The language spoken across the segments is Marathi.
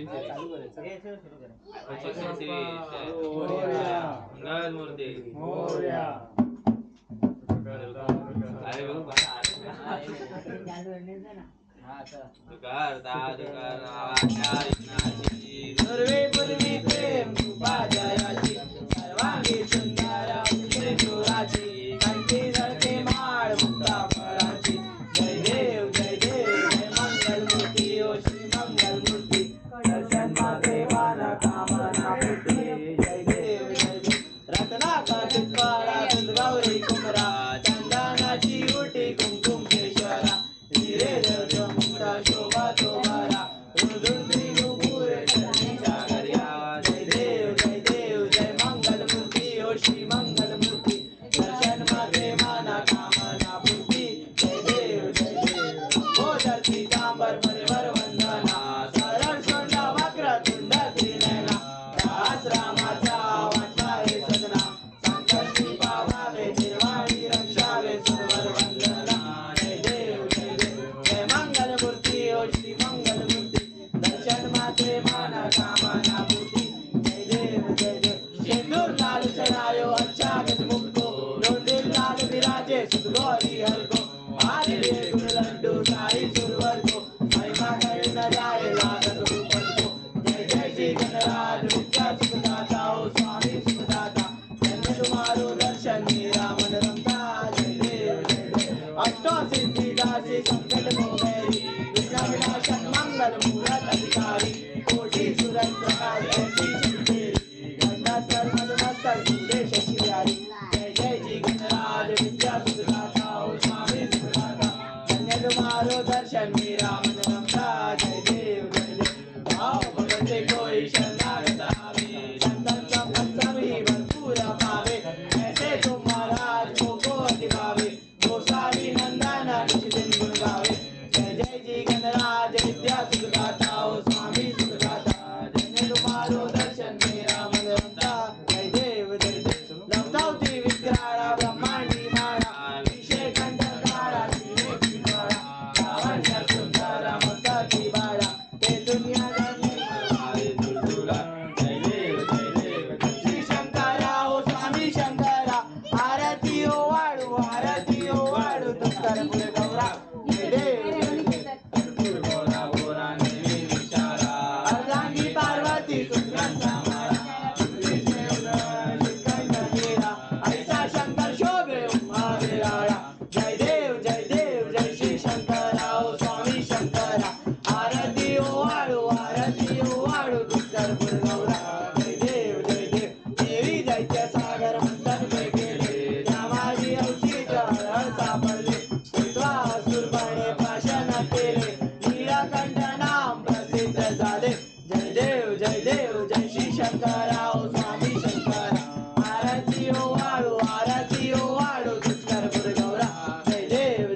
मूर्ती सर्वे पूर्वी प्रेम कृपा जयाची सर्वांगी सुंदर जोराची कंठी धरते माळ मुक्ता फळाची जय देव जय देव जय मंगल मूर्ती ओ श्री मंगल मूर्ती दर्शन मागे मान कामना पूर्ती जय देव रत्नाका चित्वारा गौरी कुमरा चंदनाची उटी कुमकुम केशरा हिरे मुक्ता शोभा तोबारा रुद्री नुपूर जागर्या जय देव जय मंगल मूर्ती ओ श्री मंगल मूर्ती दर्शन मागे माना कामना पूर्ती जय देव ओ धरती तांबर परिवर वंदना सरळ सोंडा वक्र तुंड त्रिनयना दास रामाचा वाटवारे सदना संकष्टी पावावे निर्वाणी रक्षावे सुरवर वंदना जय देव जय मंगल मूर्ती ओ श्री मंगल मूर्ती दर्शन माते माना कामना पूर्ती जय देव सिंदूर लाल चढ़ायो अच्छा गज मुक्को डोंडिल लाल विराजे सुगौरी हरको आरे गुण लड्डू साई सुरवर को महिमा कहीं न जाए लागत ऊपर को जय जय श्री गणराज विद्या सुखदाता ओ स्वामी सुखदाता धन्य तुम्हारो दर्शन मेरा मन रमता जय देव अष्टो सिद्धि दासी संकट मोहरी विघ्न विनाशक मंगल मूरत अधिकारी कोटि सुरत प्रकाश कोटि चंदेरी घटनास्थल मदमस्तक सुरेश शिवारी जय जय जी गणराज विद्या सुखदाता ओ स्वामी सुखदाता धन्य तुम्हारो दर्शन मेरा मन रमता जय देव भाव भगते कोई शरणागत आवे संतन संपत सभी भरपूर पावे ऐसे तुम महाराज को दिखावे गोसावी नंदन निज दिन गुण गावे जय जय जी गणराज विद्या सुखदाता ओ स्वामी सुखदाता धन्य तुम्हारो दर्शन मेरा मन रमता जय देव लवतावती विग्रहाळा ब्रह्मांडी माळा विषय कंठकाळा शिवे पिंपळा रावण सुंदर मस्ताची बाळा ते दुनिया तुळतुळा जय देव श्री शंकरा ओ स्वामी शंकरा आरती ओ वाळू तुकार पुढे गौरा जय देव गोरा गोरा नेमी विचारा अर्धांगी पार्वती सुंदरांचा माळा ऐसा शंकर शोभे उमा विराळा जय देव जय श्री शंकरा ओ स्वामी शंकरा आरती ओ वाळू तुकार पुढे गौरा जय देव देवी दैत्य सागर मंथन केले त्या माझी औषीच्या हळ सापडले सुरपणे भाषण केले नीलकंठ नाम प्रसिद्ध झाले जय देव जय श्री शंकरा ओ स्वामी शंकरा आरती ओ वाळू तुकार पुढे गौरा जय देव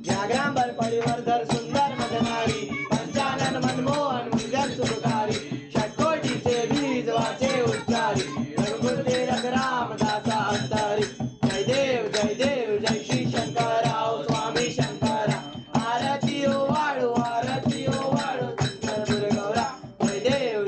व्याघ्रांबर पळीवर्धर सुंदर मदनारी पंचानन मनमोहन मुजर सुखकारी षटकोटीचे बीज वाचे उच्चारी रघुकुलते रघुरामदासा अंतरी जय देव जय श्री शंकरा ओ स्वामी शंकरा आरती ओ वाळू तुकार पुढे गौरा जय देव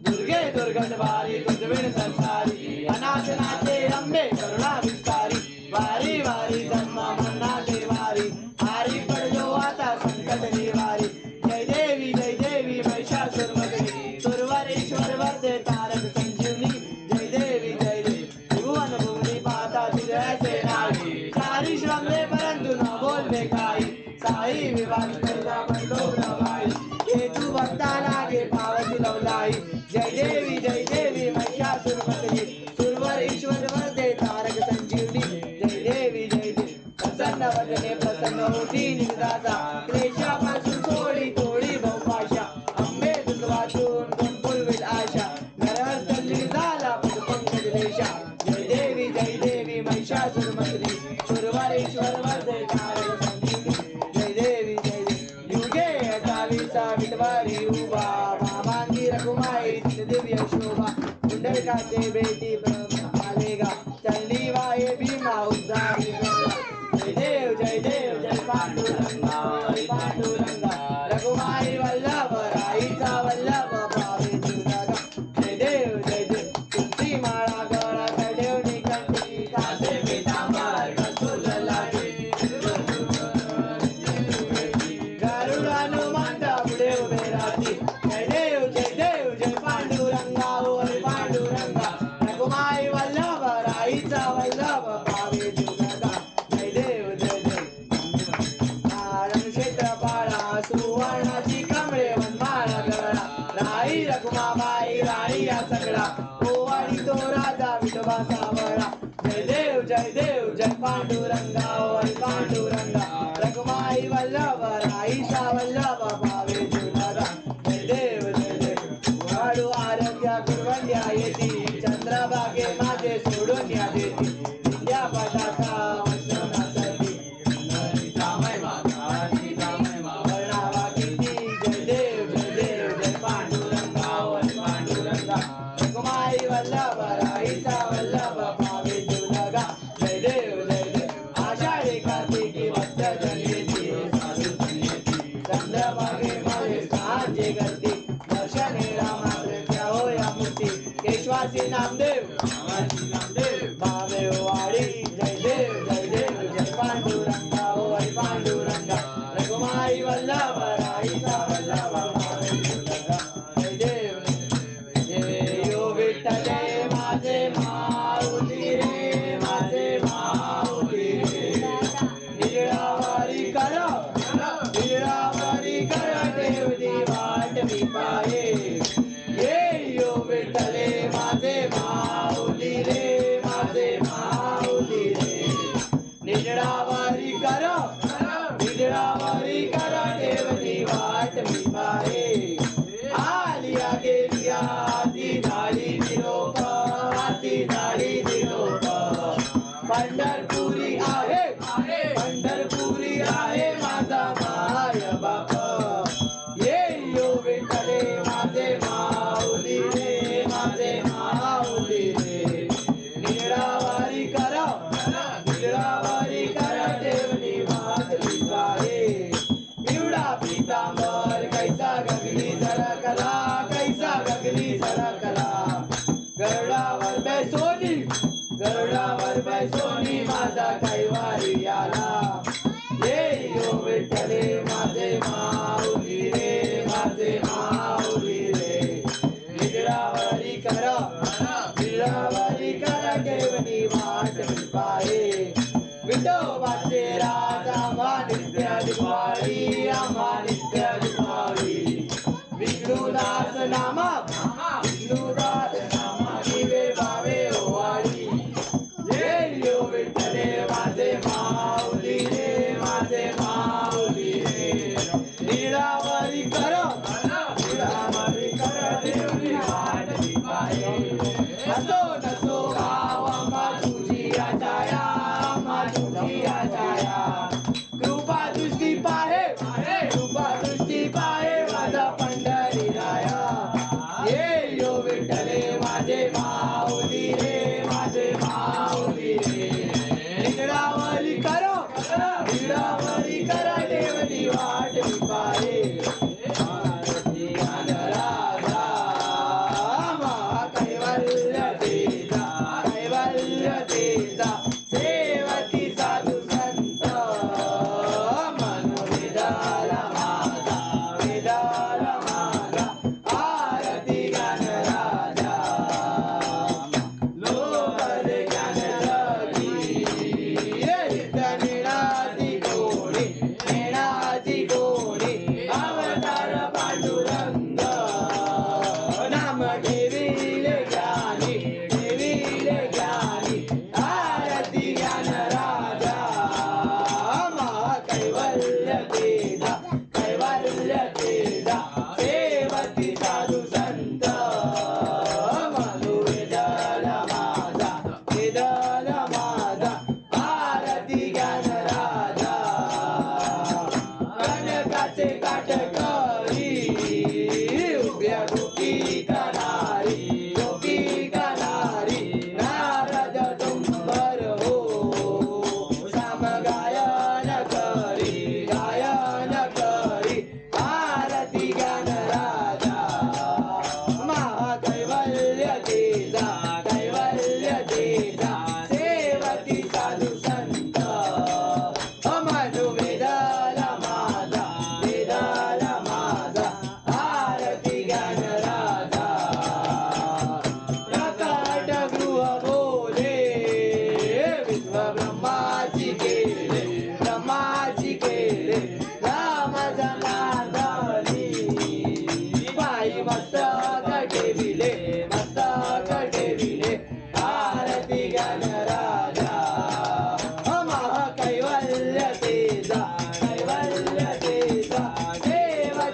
दुर्गे दुर्गंधवारी तुझविण संसारी अनाथनाथे रंबे करुणा विस्तारी वारी जन्म मरना देवारी हारी पडलो आता संकट निवारी जय देवी महिषासुरमर्दिनी सुरवरेश्वर वरदे तारक संजीवनी जय देवी त्रिभुवन भुवनी पाहता तुझे ऐसे नाही सारी श्रमले परंतु न बोलले काही साई विवाद करता पडलो प्रभाई हे तू भक्ता लागे पावती लवलाई जय देवी महिषासुरमर्दिनी सुरवरेश्वर वरदे तारक संजीवनी जय देवी प्रसन्न वदने प्रसन्न होती निदासा क्लेशापासून थोडी बहुपाशा अंबे दूत वाचून कोण पुरवेल आशा घरात तल्ली झाला पंकज देशा जय देवी महिषासुरमर्दिनी सुरवरेश्वर वरदे तारक संजीवनी जय देवी युगे अठावीसा विटवारी उभा भामांगी रघुमाई दिव्य शोभा कुंडलकाचे बेटी आलेगा चलनी वाये भीमा उद्धारी जय देव जय पांडुरंगा रघुमाई वल्लभ राईचा वल्लभ वल्लभ भावे जुनागा जय देव वाढू आरोग्या गुरवंड्या येती चंद्रभागे माझे सोडून या देती विद्या पटाका वचनासाठी वर्णावा किती जय देव जय पांडुरंगा पांडुरंगा रघुमाई वल्लभ राईचा वल्लभ भावे जुनागा जय देव आषाढी कार्तिकी भक्त जन्येती साधू संन्यासी चंद्रभागे माझे सांजे करती दर्शने रामाच्या होया मूर्ती केशवासी नामदेव भावे वाडी जय देव जय पांडुरंगा हो हरी पांडुरंगा रघुमाई वल्लभ राईचा वल्लभ भावे जुनागा जय देव यो विठ्ठले माझे माऊली रे माझे माऊली रे निरावारी कर देवनी वाट मी पाये ये यो विठ्ठले माझे माऊली रे माझे माऊली रे निरावारी कर देवनी वाट मी पाये आलिया गेलिया ती झाडी निरोप पंढरपुरी आहे माझा माय बाप ये यो विठ्ठले माझे माऊली रे माझे माऊली रे निरावारी कर देवनी वाट विचारे पिवळा पितांबर कैसा गगनी झळकला गरुडावर बैसोनी माझा कैवारी आला ये यो विठ्ठले माझे माऊली रे माझे माऊली रे निरावारी कर देवनी वाट पाये विठोबाचे राज आम्हा नित्य दिवाळी विष्णुदास नामा दिवे भावे ओवाळी ये यो विठ्ठले माझे माऊली रे निरावारी कर देवनी वाट पाये असो नसो गाव आम्हा तुझी आचाया कृपा दृष्टी पाहे माझा पंढरी राया ये यो विठ्ठले माझे माऊली रे माझे माऊली रे निरावारी कर देवनी वाट पाये कैवल्य तेजा सेवती साधू संत वेदाला माझा आरती ज्ञान राजा लोकर ज्ञान जगी नेणाती कोणी अवतार पांडुरंग नाम ठेविले ज्ञानी आरती ज्ञान राजा कैवल्य तेजा सेवती साधू संत वेदाला माझा आरती ज्ञान राजा कनकाचे काटकरी उभ्या गोपी कनारी नारद तुंबर हो साम गायन करी आरती ज्ञान राजा कैवल्य तेजा सेवती साधू संत वेदाला माझा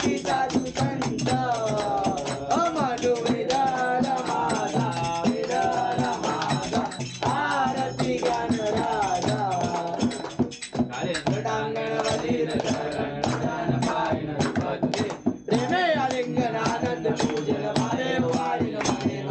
आरतीचा तू संत अमनु वेदन माझा वेदन माझा आरती ज्ञान राजा गटांगण वलीन शरण पायन पदे प्रेमे आलिंगन आनंद पूजन महादेव वारिन महादेव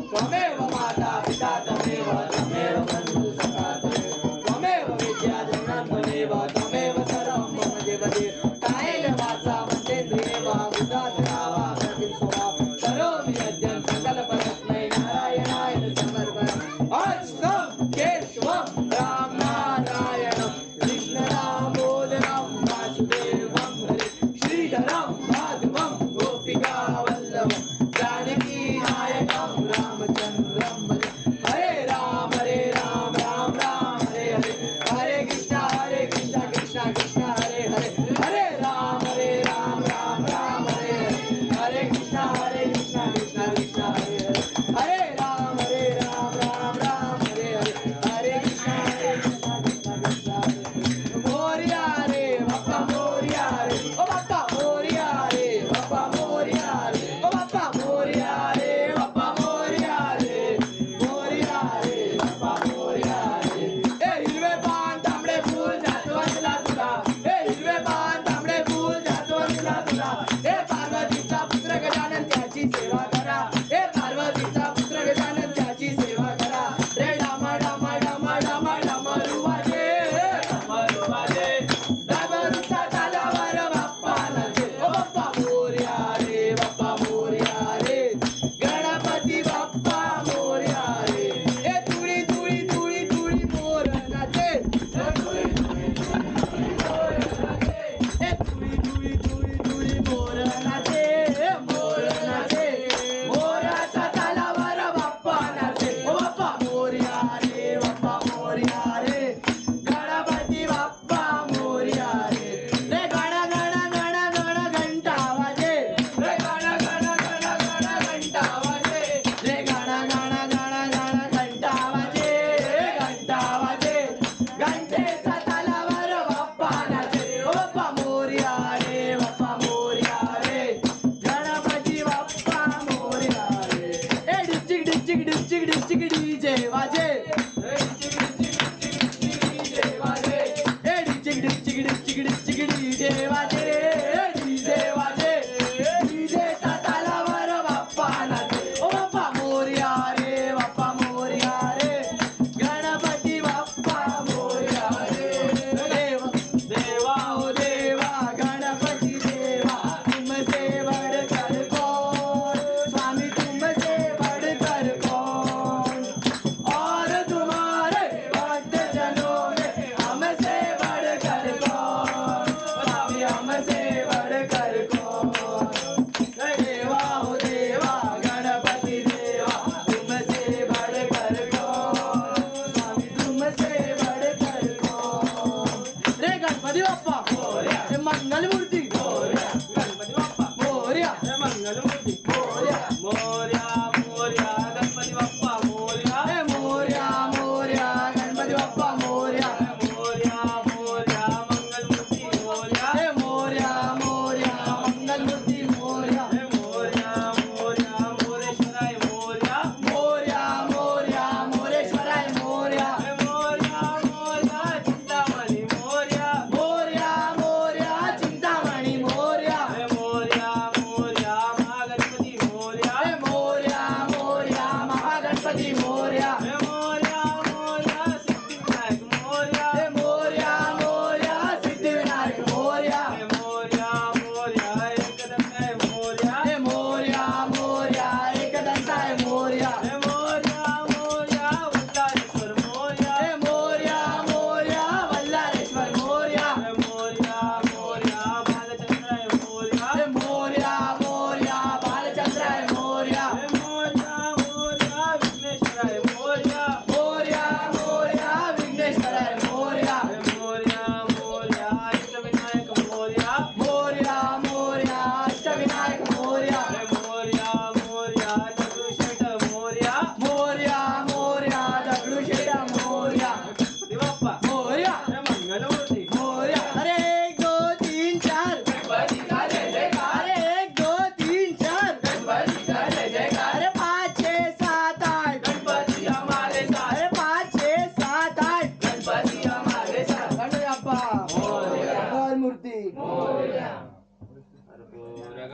त्वमेव माता पिता त्वमेव त्वमेव बन्धु सखा त्वमेव विद्या धनं त्वमेव त्वमेव सर्वं मम देवते कायेन वाचा मनेन्द्रिये वा बुद्धात्मा वा प्रतिसोवा करोमि यज्ञं सकलपरस्मै नारायणाय समर्पयामि अच्युतं केशवं राम नारायणं कृष्णदामोदरं वासुदेवं हरे श्रीधरं माधवं गोपिका वल्लभं जानकी नायकं रामचन्द्रं भजे हरे राम राम राम हरे हरे हरे कृष्ण कृष्ण कृष्ण हरे हरे हरे राम राम हरे हरे हरे कृष्ण कृष्ण कृष्ण हरे हरे हरे राम राम हरे हरे हरे कृष्ण कृष्ण कृष्ण हरे मोरिया रे बाप्पा मोरिया रे ओ बाप्पा मोरिया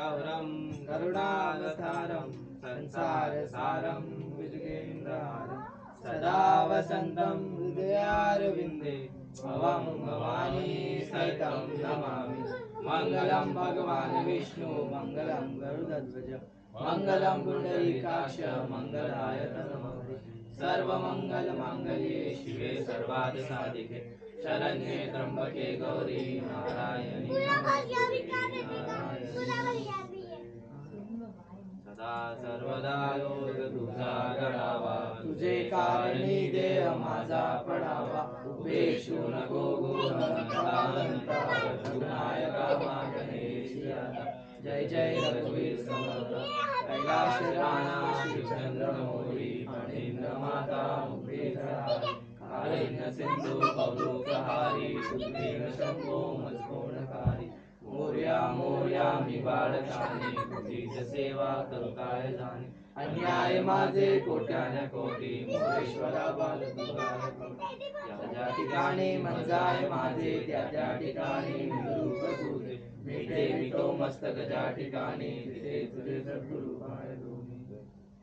गौरं करुणावतारं संसारसारं भुजगेन्द्रहारं सदा वसन्तं हृदयारविन्दे भवं भवानी सहितं नमामि। मङ्गलं भगवान् विष्णु मङ्गलं गरुडध्वज मङ्गलं पुण्डरीकाक्ष मङ्गलाय तनोहरि सर्वमङ्गलमाङ्गल्ये शिवे सर्वार्थसाधिके शरण्ये त्र्यम्बके गौरी नारायणी सदा सर्वदा लोक तुझा घडावा तुझे कारणी देव माझा पडावा उपेक्षू नको गुणायका मागणेशी आता जय जय रघुवीर समर्थ कैलाश राणा श्रीचंद्र मौली फणींद्र माता मुक्तीधरारी कारुण्य सिंधू कौतुकहारी बुद्धिन शंभो मजकोणकारी मोर्या मोर्या मी बाळकाने तुझीच सेवा करू काय जाणे अन्याय माझे कोट्याने कोटी मोरेश्वरा बाल तुझा ज्या ठिकाणी मंजाय माझे त्या त्या ठिकाणी रूप तुझे मिटे मिटो मस्तक ज्या ठिकाणी तिथे तुझे सद्गुरु पाय दोन्ही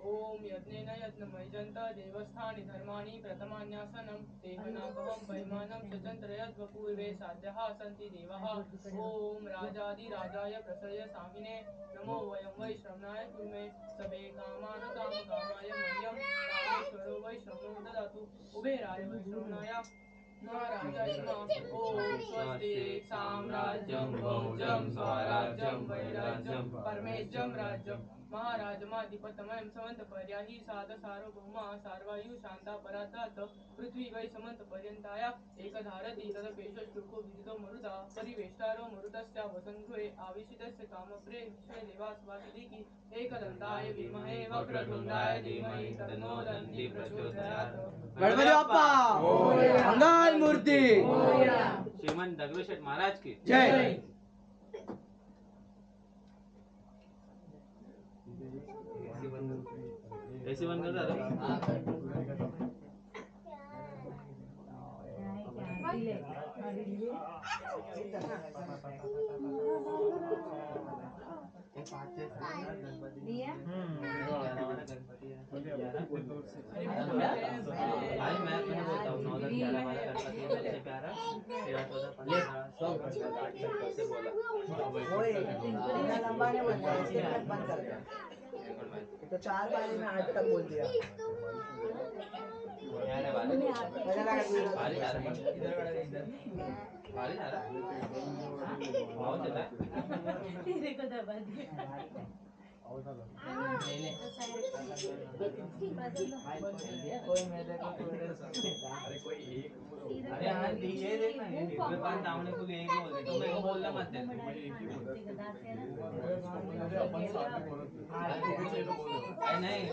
ओम यज्ञेन यज्ञमयजन्त देवस्थानि धर्माणि प्रथमान्यासनं देहनापहं वैमानं सचन्त्रयद्वपूर्वे साध्यः सन्ति देवः ओम राजाधिराजाय प्रसय सामिने नमो वयं वै श्रवणाय कुर्मे सबे कामान कामकामाय मह्यं कामेश्वरो वै श्रवणो ददातु कुबेराय वै श्रवणाय महाराजाय नमः ओम स्वस्ति साम्राज्यं भोजं स्वराज्यं वैराज्यं परमेश्वरं राज्यं महाराजमाधिपतमयं समन्तपर्याहि साध सार्वभौमा सार्वायु शांता परातात पृथ्वी वै समन्तपर्यन्ताय एकधारति तदपेशो श्लोको विदितो मरुता परिवेष्टारो मरुतस्य वसङ्गृहे आविशितस्य कामप्रे विश्वे देवास्वातिदिकी एकदन्ताय विद्महे वक्रतुण्डाय धीमहि तन्नो दन्ति प्रचोदयात् गणपती बाप्पा मंगल मूर्ती श्रीमंत दगडूशेठ महाराज की जय। ऐसे बंद कर दादा भाई मैं तुम्हें बोलता हूँ 9 10 11 वाला गणपति है सबसे प्यारा 13 14 15 16 से बोला लंबा नहीं बनना है बंद कर दे तो 4 बारी में 8 तक बोल दिया भारी जा रहा है भारी जा रहा है बहुत चला तेरे को दबा दिया कोई मेरे को अरे यार ये देखना ये मेरे पास सामने को एक ही बोल तो मेरे को बोलना मत दे नहीं